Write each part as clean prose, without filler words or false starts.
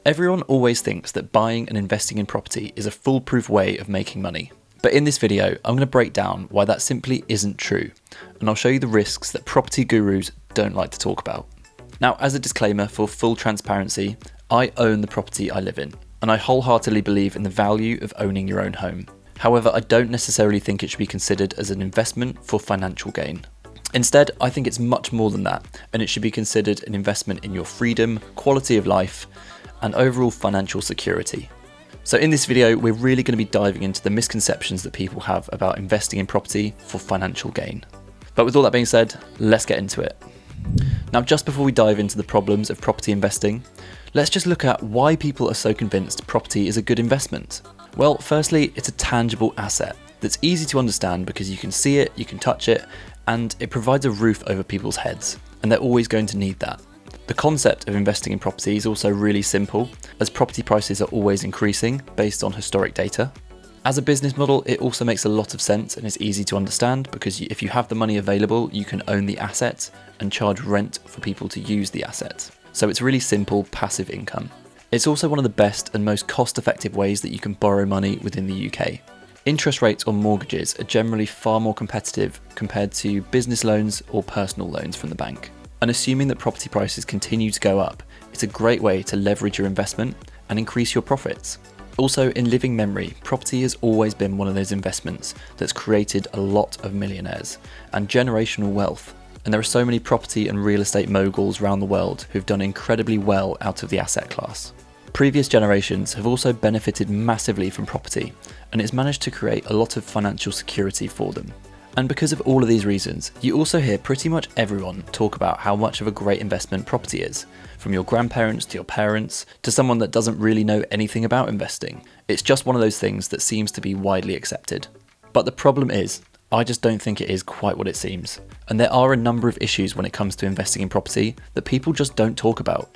Everyone always thinks that buying and investing in property is a foolproof way of making money. But in this video, I'm going to break down why that simply isn't true, and I'll show you the risks that property gurus don't like to talk about. Now, as a disclaimer for full transparency, I own the property I live in, and I wholeheartedly believe in the value of owning your own home. However, I don't necessarily think it should be considered as an investment for financial gain. Instead, I think it's much more than that, and it should be considered an investment in your freedom, quality of life, and overall financial security. So in this video, we're really going to be diving into the misconceptions that people have about investing in property for financial gain. But with all that being said, let's get into it. Now, just before we dive into the problems of property investing, let's just look at why people are so convinced property is a good investment. Well, firstly, it's a tangible asset that's easy to understand because you can see it, you can touch it, and it provides a roof over people's heads, and they're always going to need that. The concept of investing in property is also really simple, as property prices are always increasing based on historic data. As a business model, it also makes a lot of sense and is easy to understand because if you have the money available, you can own the asset and charge rent for people to use the asset. So it's really simple passive income. It's also one of the best and most cost-effective ways that you can borrow money within the UK. Interest rates on mortgages are generally far more competitive compared to business loans or personal loans from the bank. And assuming that property prices continue to go up, it's a great way to leverage your investment and increase your profits. Also, in living memory, property has always been one of those investments that's created a lot of millionaires and generational wealth. And there are so many property and real estate moguls around the world who've done incredibly well out of the asset class. Previous generations have also benefited massively from property, and it's managed to create a lot of financial security for them. And because of all of these reasons, you also hear pretty much everyone talk about how much of a great investment property is, from your grandparents to your parents, to someone that doesn't really know anything about investing. It's just one of those things that seems to be widely accepted. But the problem is, I just don't think it is quite what it seems. And there are a number of issues when it comes to investing in property that people just don't talk about.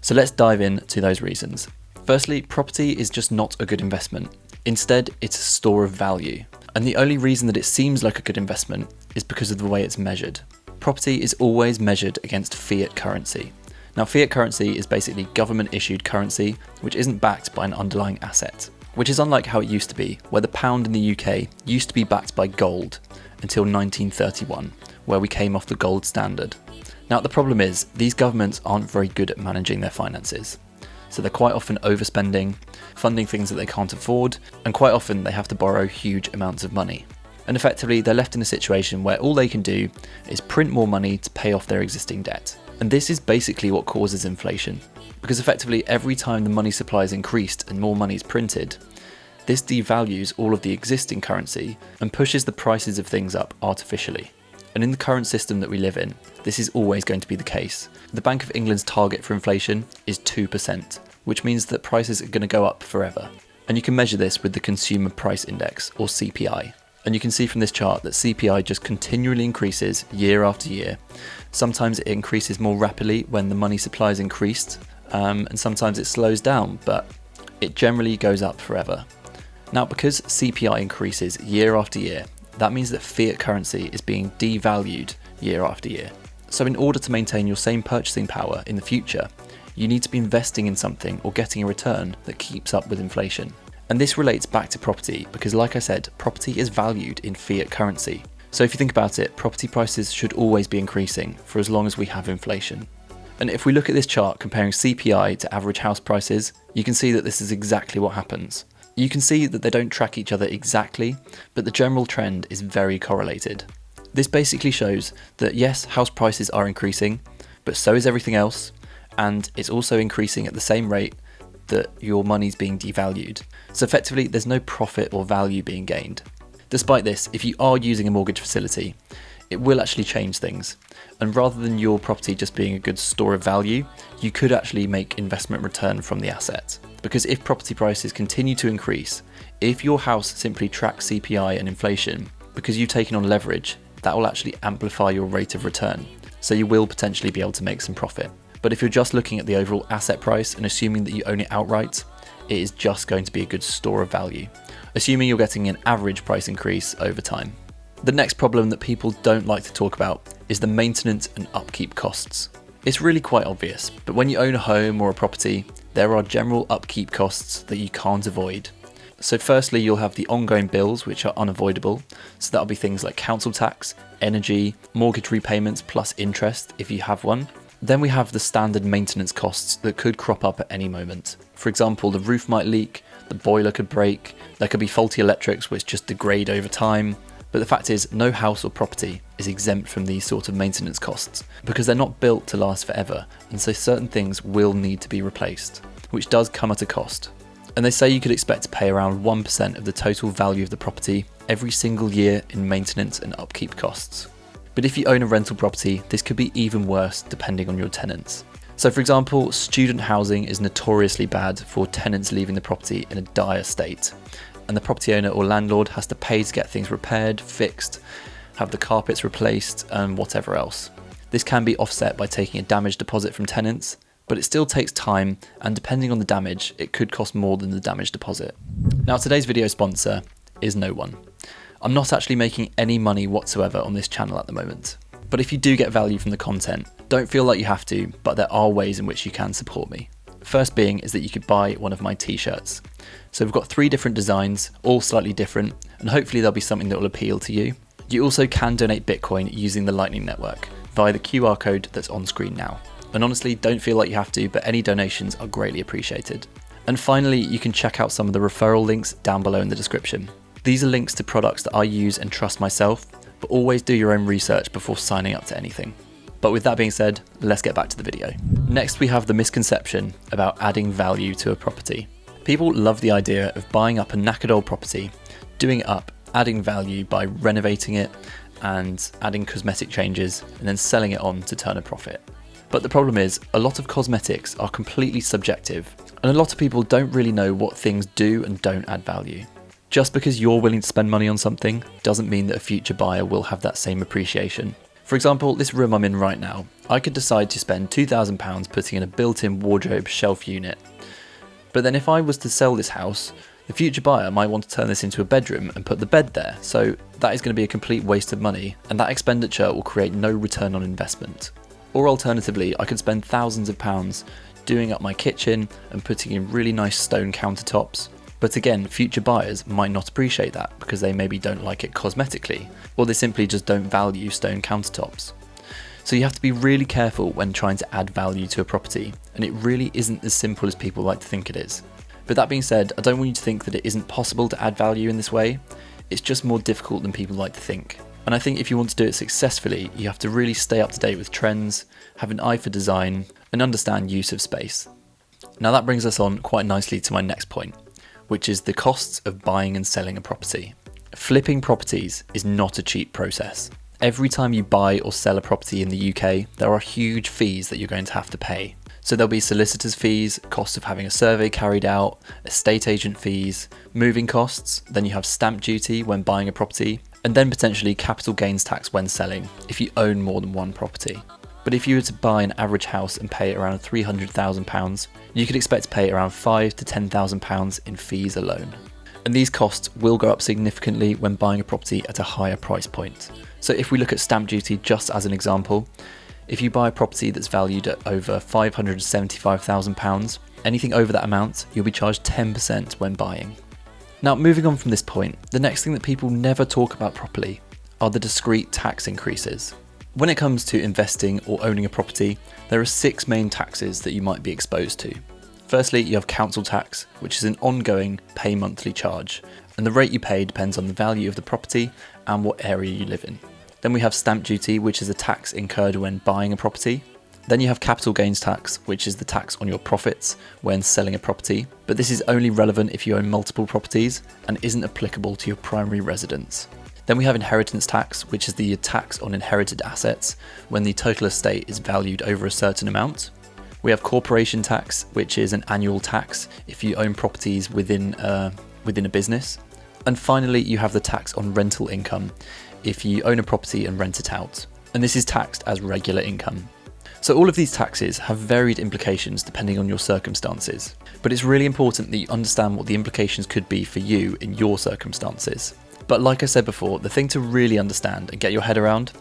So let's dive into those reasons. Firstly, property is just not a good investment. Instead, it's a store of value. And the only reason that it seems like a good investment is because of the way it's measured. Property is always measured against fiat currency. Now, fiat currency is basically government issued currency, which isn't backed by an underlying asset, which is unlike how it used to be, where the pound in the UK used to be backed by gold until 1931, where we came off the gold standard. Now, the problem is these governments aren't very good at managing their finances. So they're quite often overspending, funding things that they can't afford, and quite often they have to borrow huge amounts of money. And effectively, they're left in a situation where all they can do is print more money to pay off their existing debt. And this is basically what causes inflation, because effectively every time the money supply is increased and more money is printed, this devalues all of the existing currency and pushes the prices of things up artificially. And in the current system that we live in, this is always going to be the case. The Bank of England's target for inflation is 2%, which means that prices are going to go up forever. And you can measure this with the Consumer Price Index, or CPI. And you can see from this chart that CPI just continually increases year after year. Sometimes it increases more rapidly when the money supply is increased, and sometimes it slows down, but it generally goes up forever. Now, because CPI increases year after year, that means that fiat currency is being devalued year after year. So in order to maintain your same purchasing power in the future, you need to be investing in something or getting a return that keeps up with inflation. And this relates back to property because, like I said, property is valued in fiat currency. So if you think about it, property prices should always be increasing for as long as we have inflation. And if we look at this chart comparing CPI to average house prices, you can see that this is exactly what happens. You can see that they don't track each other exactly, but the general trend is very correlated. This basically shows that yes, house prices are increasing, but so is everything else, and it's also increasing at the same rate that your money's being devalued. So effectively, there's no profit or value being gained. Despite this, if you are using a mortgage facility, it will actually change things. And rather than your property just being a good store of value, you could actually make investment return from the asset. Because if property prices continue to increase, if your house simply tracks CPI and inflation, because you've taken on leverage, that will actually amplify your rate of return. So you will potentially be able to make some profit. But if you're just looking at the overall asset price and assuming that you own it outright, it is just going to be a good store of value, assuming you're getting an average price increase over time. The next problem that people don't like to talk about is the maintenance and upkeep costs. It's really quite obvious, but when you own a home or a property, there are general upkeep costs that you can't avoid. So firstly, you'll have the ongoing bills, which are unavoidable. So that'll be things like council tax, energy, mortgage repayments plus interest if you have one. Then we have the standard maintenance costs that could crop up at any moment. For example, the roof might leak, the boiler could break, there could be faulty electrics which just degrade over time. But the fact is, no house or property is exempt from these sort of maintenance costs because they're not built to last forever, and so certain things will need to be replaced, which does come at a cost. And they say you could expect to pay around 1% of the total value of the property every single year in maintenance and upkeep costs. But if you own a rental property, this could be even worse depending on your tenants. So for example, student housing is notoriously bad for tenants leaving the property in a dire state, and the property owner or landlord has to pay to get things repaired, fixed, have the carpets replaced, and whatever else. This can be offset by taking a damage deposit from tenants, but it still takes time, and depending on the damage, it could cost more than the damage deposit. Now today's video sponsor is no one. I'm not actually making any money whatsoever on this channel at the moment, but if you do get value from the content, don't feel like you have to, but there are ways in which you can support me. First being is that you could buy one of my t-shirts. So we've got 3 different designs, all slightly different, and hopefully there'll be something that will appeal to you. You also can donate Bitcoin using the Lightning Network via the QR code that's on screen now. And honestly, don't feel like you have to, but any donations are greatly appreciated. And finally, you can check out some of the referral links down below in the description. These are links to products that I use and trust myself, but always do your own research before signing up to anything. But with that being said, let's get back to the video. Next, we have the misconception about adding value to a property. People love the idea of buying up a knackered old property, doing it up, adding value by renovating it and adding cosmetic changes, and then selling it on to turn a profit. But the problem is, a lot of cosmetics are completely subjective, and a lot of people don't really know what things do and don't add value. Just because you're willing to spend money on something doesn't mean that a future buyer will have that same appreciation. For example, this room I'm in right now, I could decide to spend £2,000 putting in a built-in wardrobe shelf unit. But then if I was to sell this house, the future buyer might want to turn this into a bedroom and put the bed there, so that is going to be a complete waste of money, and that expenditure will create no return on investment. Or alternatively, I could spend thousands of pounds doing up my kitchen and putting in really nice stone countertops. But again, future buyers might not appreciate that because they maybe don't like it cosmetically, or they simply just don't value stone countertops. So you have to be really careful when trying to add value to a property, and it really isn't as simple as people like to think it is. But that being said, I don't want you to think that it isn't possible to add value in this way. It's just more difficult than people like to think. And I think if you want to do it successfully, you have to really stay up to date with trends, have an eye for design, and understand use of space. Now that brings us on quite nicely to my next point, which is the costs of buying and selling a property. Flipping properties is not a cheap process. Every time you buy or sell a property in the UK, there are huge fees that you're going to have to pay. So there'll be solicitors' fees, costs of having a survey carried out, estate agent fees, moving costs, then you have stamp duty when buying a property, and then potentially capital gains tax when selling, if you own more than one property. But if you were to buy an average house and pay around £300,000, you could expect to pay around £5,000 to £10,000 in fees alone. And these costs will go up significantly when buying a property at a higher price point. So if we look at stamp duty just as an example, if you buy a property that's valued at over £575,000, anything over that amount, you'll be charged 10% when buying. Now, moving on from this point, the next thing that people never talk about properly are the discrete tax increases. When it comes to investing or owning a property, there are 6 main taxes that you might be exposed to. Firstly, you have council tax, which is an ongoing pay monthly charge, and the rate you pay depends on the value of the property and what area you live in. Then we have stamp duty, which is a tax incurred when buying a property. Then you have capital gains tax, which is the tax on your profits when selling a property, but this is only relevant if you own multiple properties and isn't applicable to your primary residence. Then we have inheritance tax, which is the tax on inherited assets when the total estate is valued over a certain amount. We have corporation tax, which is an annual tax if you own properties within a business. And finally, you have the tax on rental income if you own a property and rent it out. And this is taxed as regular income. So all of these taxes have varied implications depending on your circumstances, but it's really important that you understand what the implications could be for you in your circumstances. But like I said before, the thing to really understand and get your head around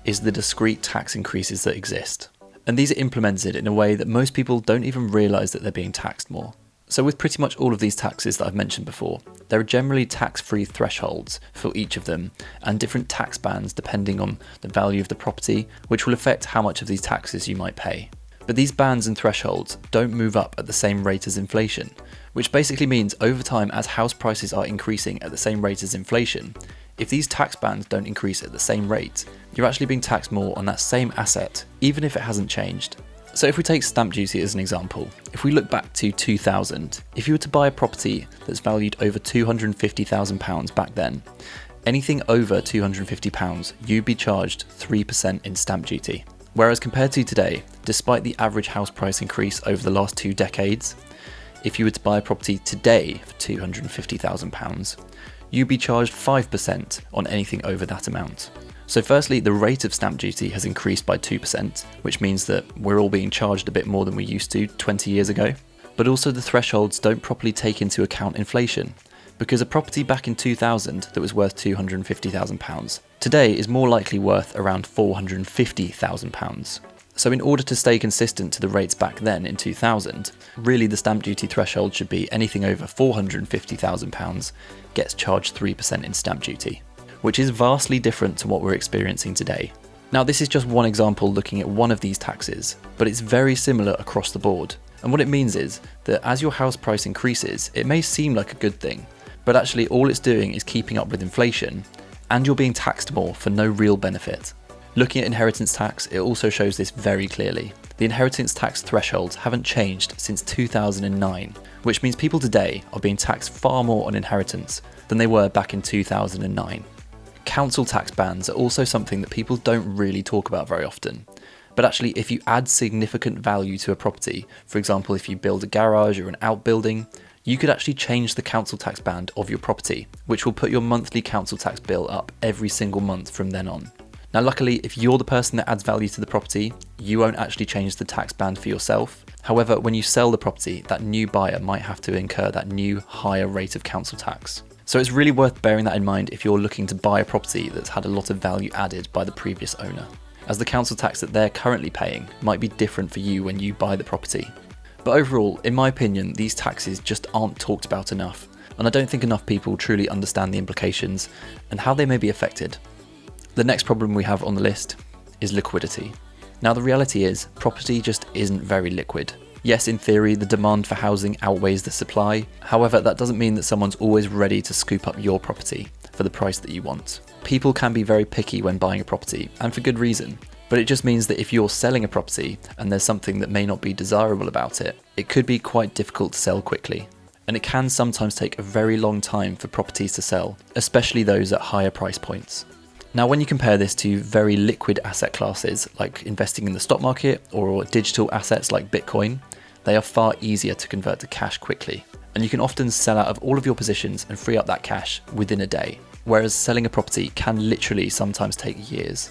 is the discrete tax increases that exist. And these are implemented in a way that most people don't even realise that they're being taxed more. So with pretty much all of these taxes that I've mentioned before, there are generally tax-free thresholds for each of them and different tax bands depending on the value of the property, which will affect how much of these taxes you might pay. But these bands and thresholds don't move up at the same rate as inflation, which basically means over time, as house prices are increasing at the same rate as inflation, if these tax bands don't increase at the same rate, you're actually being taxed more on that same asset, even if it hasn't changed. So if we take stamp duty as an example, if we look back to 2000, if you were to buy a property that's valued over £250,000 back then, anything over £250, you'd be charged 3% in stamp duty. Whereas compared to today, despite the average house price increase over the last 2 decades, if you were to buy a property today for £250,000, you'd be charged 5% on anything over that amount. So firstly, the rate of stamp duty has increased by 2%, which means that we're all being charged a bit more than we used to 20 years ago. But also the thresholds don't properly take into account inflation, because a property back in 2000 that was worth £250,000 today is more likely worth around £450,000. So in order to stay consistent to the rates back then in 2000, really the stamp duty threshold should be anything over £450,000 gets charged 3% in stamp duty, which is vastly different to what we're experiencing today. Now this is just one example looking at one of these taxes, but it's very similar across the board. And what it means is that as your house price increases, it may seem like a good thing, but actually all it's doing is keeping up with inflation, and you're being taxed more for no real benefit. Looking at inheritance tax, it also shows this very clearly. The inheritance tax thresholds haven't changed since 2009, which means people today are being taxed far more on inheritance than they were back in 2009. Council tax bands are also something that people don't really talk about very often. But actually, if you add significant value to a property, for example, if you build a garage or an outbuilding, you could actually change the council tax band of your property, which will put your monthly council tax bill up every single month from then on. Now luckily, if you're the person that adds value to the property, you won't actually change the tax band for yourself. However, when you sell the property, that new buyer might have to incur that new higher rate of council tax. So it's really worth bearing that in mind if you're looking to buy a property that's had a lot of value added by the previous owner, as the council tax that they're currently paying might be different for you when you buy the property. But overall, in my opinion, these taxes just aren't talked about enough, and I don't think enough people truly understand the implications and how they may be affected. The next problem we have on the list is liquidity. Now the reality is, property just isn't very liquid. Yes, in theory, the demand for housing outweighs the supply. However, that doesn't mean that someone's always ready to scoop up your property for the price that you want. People can be very picky when buying a property, and for good reason. But it just means that if you're selling a property and there's something that may not be desirable about it, it could be quite difficult to sell quickly. And it can sometimes take a very long time for properties to sell, especially those at higher price points. Now, when you compare this to very liquid asset classes like investing in the stock market or digital assets like Bitcoin, they are far easier to convert to cash quickly. And you can often sell out of all of your positions and free up that cash within a day, whereas selling a property can literally sometimes take years.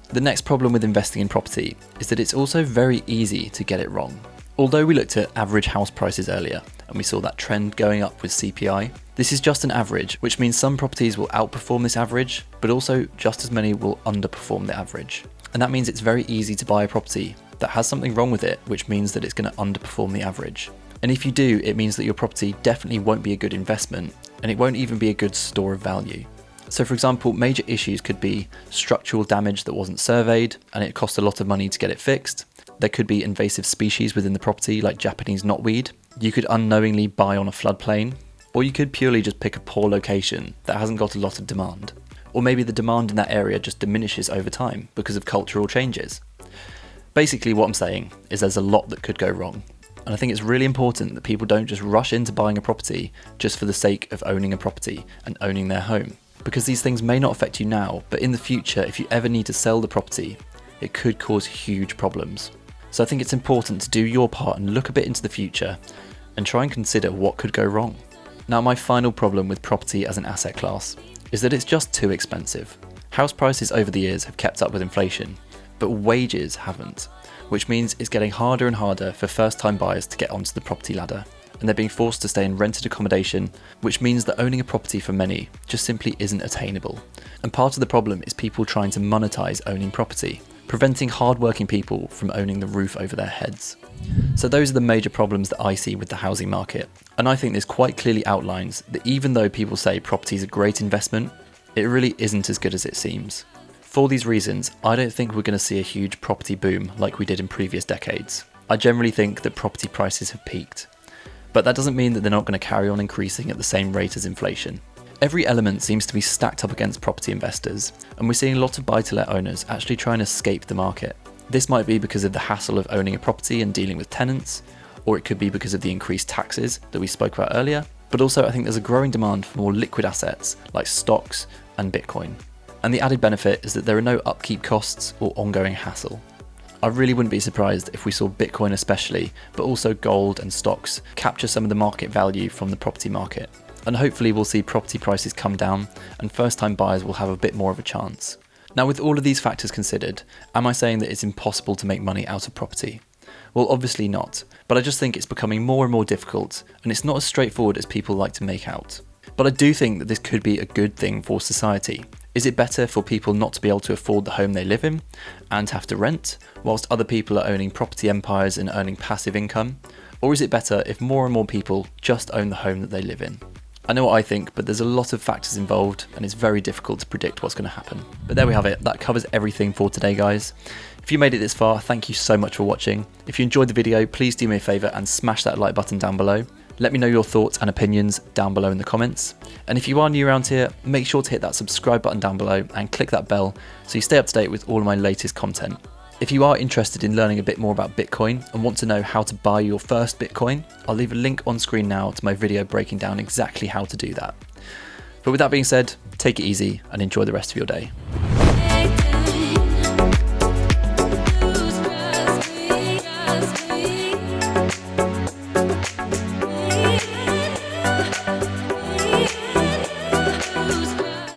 The next problem with investing in property is that it's also very easy to get it wrong. Although we looked at average house prices earlier, and we saw that trend going up with CPI, this is just an average, which means some properties will outperform this average, but also just as many will underperform the average. And that means it's very easy to buy a property that has something wrong with it, which means that it's going to underperform the average. And if you do, it means that your property definitely won't be a good investment, and it won't even be a good store of value. So for example, major issues could be structural damage that wasn't surveyed, and it cost a lot of money to get it fixed. There could be invasive species within the property like Japanese knotweed. You could unknowingly buy on a floodplain, or you could purely just pick a poor location that hasn't got a lot of demand. Or maybe the demand in that area just diminishes over time because of cultural changes. Basically what I'm saying is there's a lot that could go wrong. And I think it's really important that people don't just rush into buying a property just for the sake of owning a property and owning their home. Because these things may not affect you now, but in the future, if you ever need to sell the property, it could cause huge problems. So I think it's important to do your part and look a bit into the future and try and consider what could go wrong. Now, my final problem with property as an asset class is that it's just too expensive. House prices over the years have kept up with inflation, but wages haven't, which means it's getting harder and harder for first-time buyers to get onto the property ladder, and they're being forced to stay in rented accommodation, which means that owning a property for many just simply isn't attainable. And part of the problem is people trying to monetize owning property, preventing hard-working people from owning the roof over their heads. So those are the major problems that I see with the housing market, and I think this quite clearly outlines that even though people say property is a great investment, it really isn't as good as it seems. For these reasons, I don't think we're going to see a huge property boom like we did in previous decades. I generally think that property prices have peaked, but that doesn't mean that they're not going to carry on increasing at the same rate as inflation. Every element seems to be stacked up against property investors, and we're seeing a lot of buy-to-let owners actually trying to escape the market. This might be because of the hassle of owning a property and dealing with tenants, or it could be because of the increased taxes that we spoke about earlier, but also I think there's a growing demand for more liquid assets like stocks and Bitcoin. And the added benefit is that there are no upkeep costs or ongoing hassle. I really wouldn't be surprised if we saw Bitcoin especially, but also gold and stocks, capture some of the market value from the property market. And hopefully we'll see property prices come down and first-time buyers will have a bit more of a chance. Now, with all of these factors considered, am I saying that it's impossible to make money out of property? Well, obviously not, but I just think it's becoming more and more difficult, and it's not as straightforward as people like to make out. But I do think that this could be a good thing for society. Is it better for people not to be able to afford the home they live in and have to rent, whilst other people are owning property empires and earning passive income? Or is it better if more and more people just own the home that they live in? I know what I think, but there's a lot of factors involved and it's very difficult to predict what's going to happen. But there we have it, that covers everything for today, guys. If you made it this far, thank you so much for watching. If you enjoyed the video, please do me a favour and smash that like button down below. Let me know your thoughts and opinions down below in the comments. And if you are new around here, make sure to hit that subscribe button down below and click that bell so you stay up to date with all of my latest content. If you are interested in learning a bit more about Bitcoin and want to know how to buy your first Bitcoin, I'll leave a link on screen now to my video breaking down exactly how to do that. But with that being said, take it easy and enjoy the rest of your day.